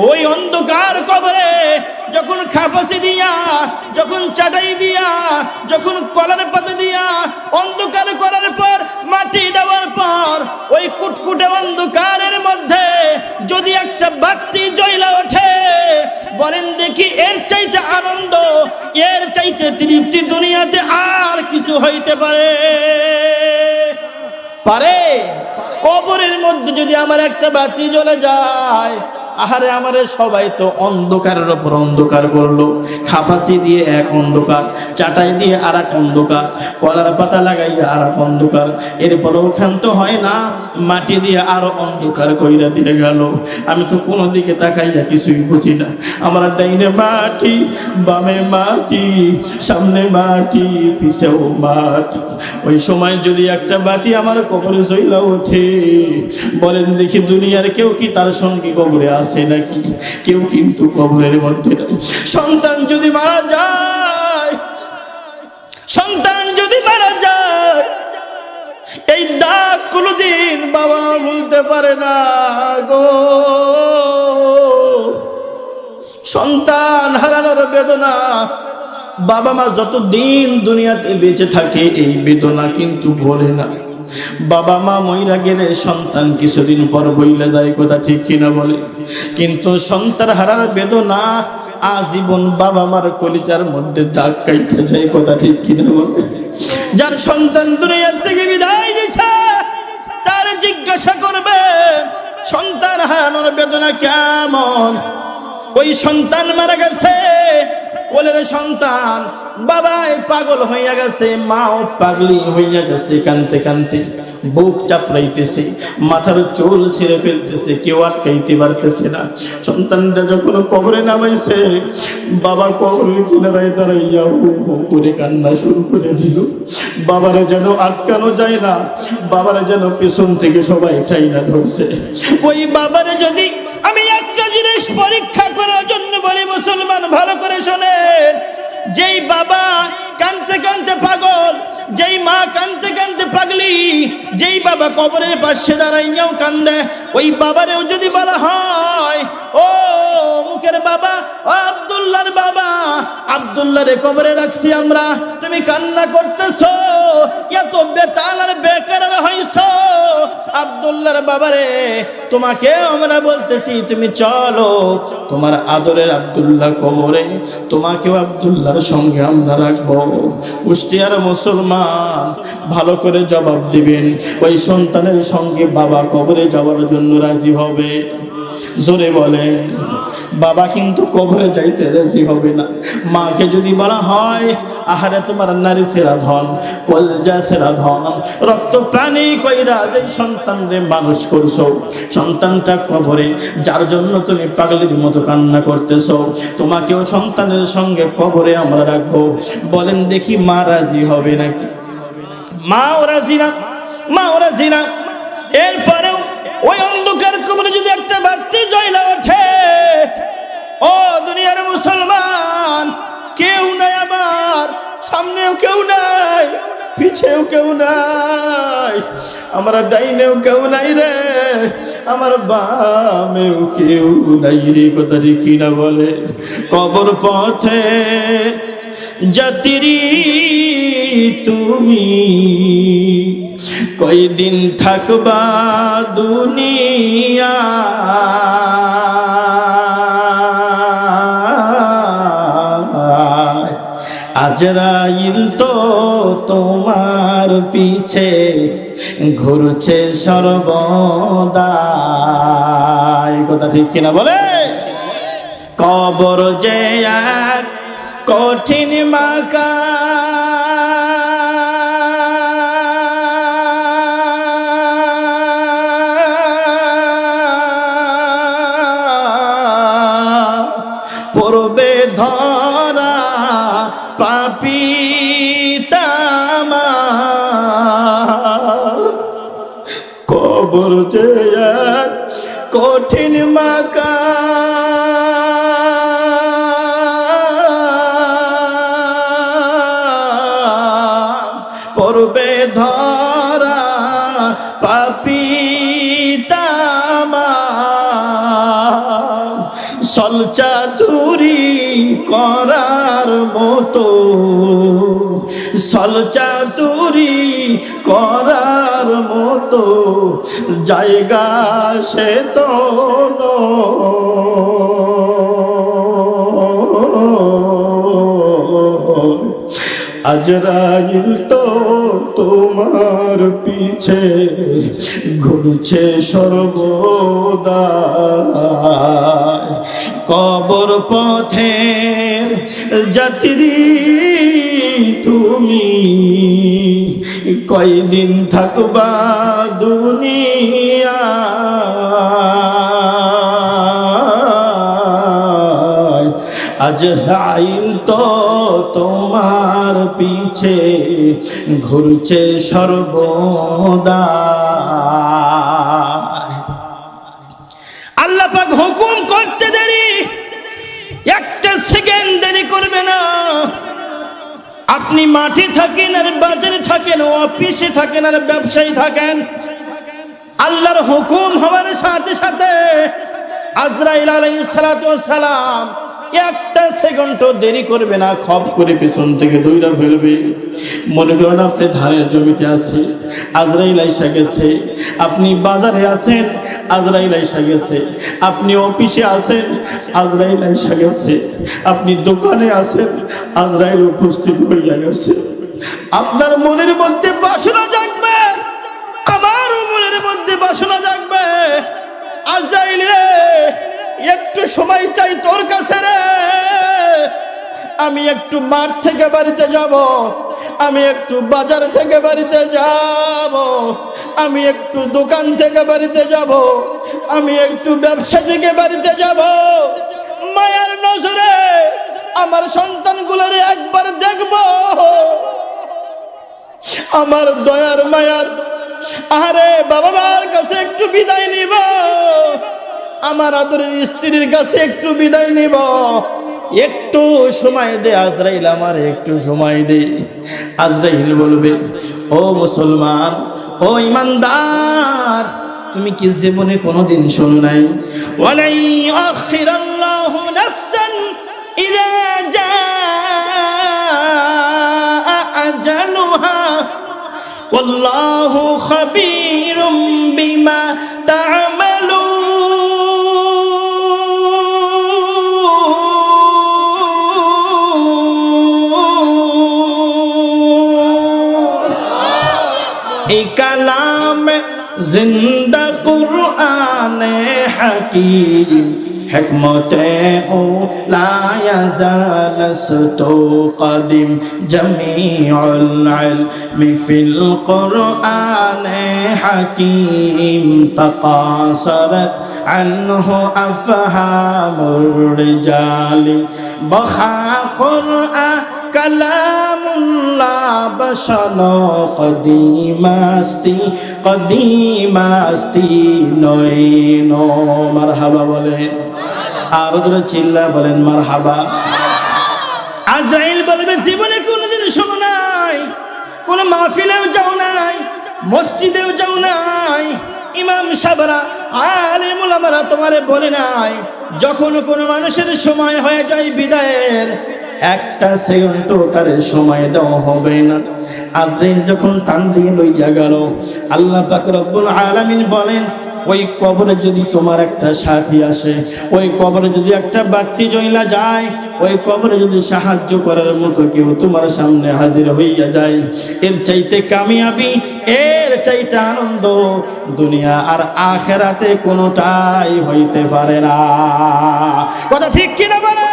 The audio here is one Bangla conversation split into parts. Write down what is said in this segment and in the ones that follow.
ওই অন্ধকার কবরে যখন খাপাসি দিয়া, যখন চাটাই দিয়া, যখন কলার পাতা দিয়া অন্ধকার করার পর, মাটি দেওয়ার পর, ওই কুটকুটে অন্ধকারের মধ্যে যদি একটা বাতি জ্বলা ওঠে, বলেন দেখি এর চাইতে আনন্দ, এর চাইতে তৃপ্তি দুনিয়াতে আর কিছু হইতে পারে? পারে? কবরের মধ্যে যদি আমার একটা বাতি জ্বলে যায়, আহারে আমারে সবাই তো অন্ধকারের উপর অন্ধকার করলো। খাপাসি দিয়ে এক অন্ধকার, চাটাই দিয়ে আর এক অন্ধকার, কলার পাতা লাগাইয়া আর এক অন্ধকার, এরপরেও ক্ষান্ত হয় না, মাটি দিয়ে আরো অন্ধকার কইরা দিয়ে গেল। আমি তো কোনো দিকে তাকাইয়া কিছুই বুঝি না। আমার ডাইনে মাটি, বামে মাটি, সামনে মাটি, পিছেও মাটি। ওই সময় যদি একটা বাতি আমার কবরে জ্বলা ওঠে, বলেন দেখি দুনিয়ার কেউ কি তার সঙ্গে কবরে আছে নাকি? কেউ কিন্তু কবরের মধ্যে নাই। সন্তান যদি মারা যায়, সন্তান যদি মারা যায়, এই দাগ কোনদিন বাবা ভুলতে পারে না গো। সন্তান হারানোর বেদনা বাবা মা যতদিন দুনিয়াতে বেঁচে থাকে এই বেদনা কিন্তু ভোলে না। বাবা মা মইরা গেলে সন্তান কিছুদিন পর বইলে যায়, কথা ঠিক কিনা বলে? কিন্তু সন্তান হারার বেদনা আজীবন বাবা মার কলিজার মধ্যে দাগ কাইতে যায়, কথা ঠিক কিনা বলে? যার সন্তান দুনিয়ার থেকে বিদায় নিচ্ছে তার জিজ্ঞাসা করবে সন্তান হারানোর বেদনা কেমন। ওই সন্তান মারা গেছে, বলে রে সন্তান বাবাই পাগল হইয়া গেছে, মাও পাগলি হইয়া গেছে, কানতে কানতে বুক চাপড়াইতেছে, মাথার চুল ছিঁড়ে ফেলতেছে, কেউ আটকাইতে পারতেছে না। সন্তানটা যখন কবরে নামাইছে, বাবা কবরের কিনারায় দাঁড়াইয়া হু হু করে কান্না শুরু করে দিল। বাবারা যেন আটকানো যায় না, বাবারা যেন পেছন থেকে সবাই ঠাইনা ধরছে। ওই বাবারে যদি আমি একটা জিনিস পরীক্ষা করার জন্য বলি, মুসলমান ভালো করে শোনেন, যেই বাবা কানতে কানতে পাগল, যেই মা কানতে কানতে পাগলি, যেই বাবা কবরের পাশে দাঁড়াইয়াও কান্দে, ওই বাবারেও যদি বলা হয় ও মুখের বাবা, ও আব্দুল্লাহর বাবা, আব্দুল্লাহরে কবরে রাখছি আমরা, তুমি কান্না করতেছো, এত বেতাল আর বেকার হইছো, আব্দুল্লাহর বাবারে তোমাকে আমরা বলতেছি তুমি চলো তোমার আদরের আব্দুল্লাহ কবরে, তোমাকেও আব্দুল্লাহর সঙ্গে আমরা রাখবো। কুষ্টিয়ার মুসলমান ভালো করে জবাব দিবেন, ওই সন্তানের সঙ্গে বাবা কবরে যাওয়ার জন্য রাজি হবে? জোরে বলেন। বাবা কিন্তু কবরে যাইতে রাজি হবে না। মাকে যদি বলা হয় আহারে তোমার নারী সেরা ধন, কলজা সেরা ধন, রক্ত প্রাণী কইরা যে সন্তানরে মানুষ করছো, সন্তানটা কবরে, যার জন্য তুমি পাগলের মতো কান্না করতেছো, তোমাকেও সন্তানের সঙ্গে কবরে আমরা রাখবো, বলেন দেখি মা রাজি হবে নাকি? মাও রাজি না, মাও রাজি না। এরপরেও ওই অন্ধকার কবরে যদি একটা বাতি জ্বলা ওঠে, ও দুনিয়ার মুসলমান, কেউ নাই আমার, সামনেও কেউ নাই, পিছেও কেউ নাই, আমার ডাইনেও কেউ নাই রে, আমার বামেও কেউ নাই রে, কথা কি না বলে? কবর পথে যাত্রী তুমি কয়দিন থাকবা দুনিয়া, আজরাইল তো তোমার পিছে ঘুরছে সর্বদা, কথা ঠিক কিনা বলে? কবর যে এক কঠিন মাকা, পড়বে ধরা পাপী তামা, কবর যে এক কঠিন মাকা, পড়বে ধরা পাপী তামা, সলচাতুরি করার মতো, সলচাতুরি করার মতো জায়গা সে তো আজরাইল তো তোমার পিছে ঘুরছে সর্বদা, কবর পথের যাত্রী তুমি কয়দিন থাকবা দুনিয়া, আজরাইল তো তোমার পিছে ঘুরছে সর্বদা। আল্লাহ পাক হুকুম করতে দেরি একটা সেকেন্ড দেরি করবে না। আপনি মাঠে থাকেন আর বাজারে থাকেন, অফিসে থাকেন আর ব্যবসায়ী থাকেন, আল্লাহর হুকুম হওয়ার সাথে সাথে আজরাইল আলাইহিস সালাতু ওয়াস সালাম একটা সেকেন্ড দেরি করবে না, খপ করে পেছন থেকে দৌড়া ফেলবে। মনে করেন আপনি ধানের জমিতে আছে, আজরাইল আইসা গেছে, আপনি বাজারে আছেন, আজরাইল আইসা গেছে, আপনি অফিসে আছেন, আজরাইল আইসা গেছে, আপনি দোকানে আছেন, আজরাইল উপস্থিত হইয়া গেছে। আপনার মনের মধ্যে বাসনা জাগবে, আমারও মনের মধ্যে বাসনা জাগবে, আজরাইল রে একটু সময় চাই তোর কাছে রে, আমি একটু মাঠ থেকে বাড়িতে যাব, আমি একটু বাজার থেকে বাড়িতে যাব, আমি একটু দোকান থেকে বাড়িতে যাব, আমি একটু ব্যবসা থেকে বাড়িতে যাব। মায়ার নজরে আমার সন্তানগুলোর একবার দেখব, আমার দয়ার মায়ার আরে বাবা মার কাছে একটু বিদায় নিব, আমার আদরের স্ত্রীর কাছে একটু বিদায় নিব। একটু সময় দে আজরাইল, আমার একটু সময় দে। আজরাইল বলবে, ও মুসলমান, ও ইমানদার, তুমি কি জীবনে কোনোদিন শোনো নাই, ওয়ালাই আখিরাল্লাহু নাফসান ইযা জাআ আজালুহা ওয়াল্লাহু খাবীরুম বিমা তা'মালুন। এই কালাম জিন্দা কুরআনে হাকীম, হিকমতে ও লা ইয়াজালস্তু কদিম, জামিউল ইলমি ফিল কুরআনে হাকীম, তাকাসারাত আনহু আফহামুর রিজালি, বখা কুরআন কালামুল্লাহ বসানো কদিমাস্তি, কদিমাস্তি নয়ন। মারহাবা বলেন, আর ধরে চিল্লা বলেন মারহাবা। আজরাইল বলবে, জীবনে কোনোদিন শোনো নাই, কোন মাহফিলেও যাও নাই, মসজিদেও যাও নাই, ইমাম সাহেবরা আলেম উলামারা তোমারে বলে নাই, যখন কোনো মানুষের সময় হয়ে যায় বিদায়ের, একটা সেকেন্ডও তার সময় দেওয়া হবে না। আজরাইল যখন টান দিয়ে লইয়া গেল, আল্লাহ পাক রব্বুল আলামিন বলেন, ওই কবরে যদি তোমার একটা সাথী আসে, ওই কবরে যদি একটা বাতি জ্বলা যায়, ওই কবরে যদি সাহায্য করার মতো কেউ তোমার সামনে হাজির হইয়া যায়, এর চাইতে কামিয়াবি, এর চাইতে আনন্দ দুনিয়া আর আখিরাতে কোনোটাই হইতে পারে না। কথা ঠিক কিনা বলে?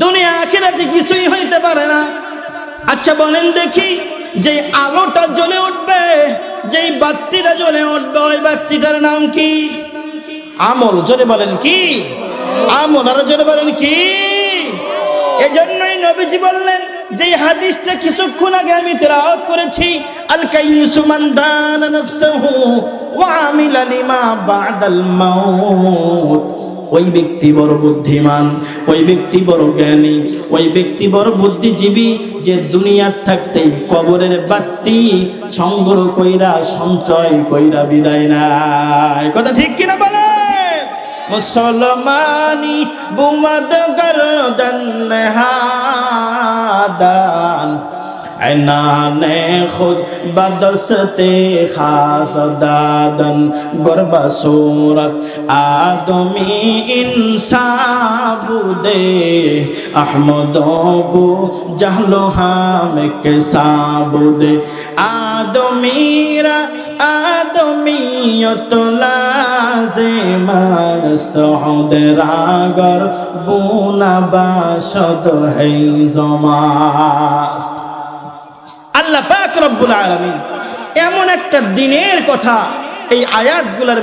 দুনিয়া আখিরাতে কিছুই হইতে পারে না। আচ্ছা বলেন দেখি, যে আলোটা জ্বলে উঠবে, যেই বাতিটা জ্বলে উঠবে, ওই বাতিটার নাম কি? আমল। জোরে বলেন কি? আমল। আর জোরে বলেন কি? এজন্যই নবীজি বললেন, যে হাদিসটা কিছুক্ষণ আগে আমি তেলাওয়াত করেছি, আল কাইয়িসু মান দানা নাফসাহু ওয়া আমিলা লিমা বা'দাল মাউত। ওই ব্যক্তি বড় বুদ্ধিমান, ওই ব্যক্তি বড় জ্ঞানী, ওই ব্যক্তি বড় বুদ্ধিজীবী, যে দুনিয়ার থাকতেই কবরের বাতি সংগ্রহ কইরা সঞ্চয় কইরা বিদায় নাই। কথা ঠিক কিনা বলে? মুসলমানি বুমদ গরদন নহাদান ऐनाने खुद बदस्ते खास दादन गुरब सूरत आदमी इंसाबुदे अहमदोबु जहलो हम के साबुदे आदमीरा आदमियत लाज़िमस्त हुदरागर बुना बाशद है जमास्त আল্লাহ পাক রব্বুল আলামিন এমন একটা দিনের কথা এই আয়াতগুলোর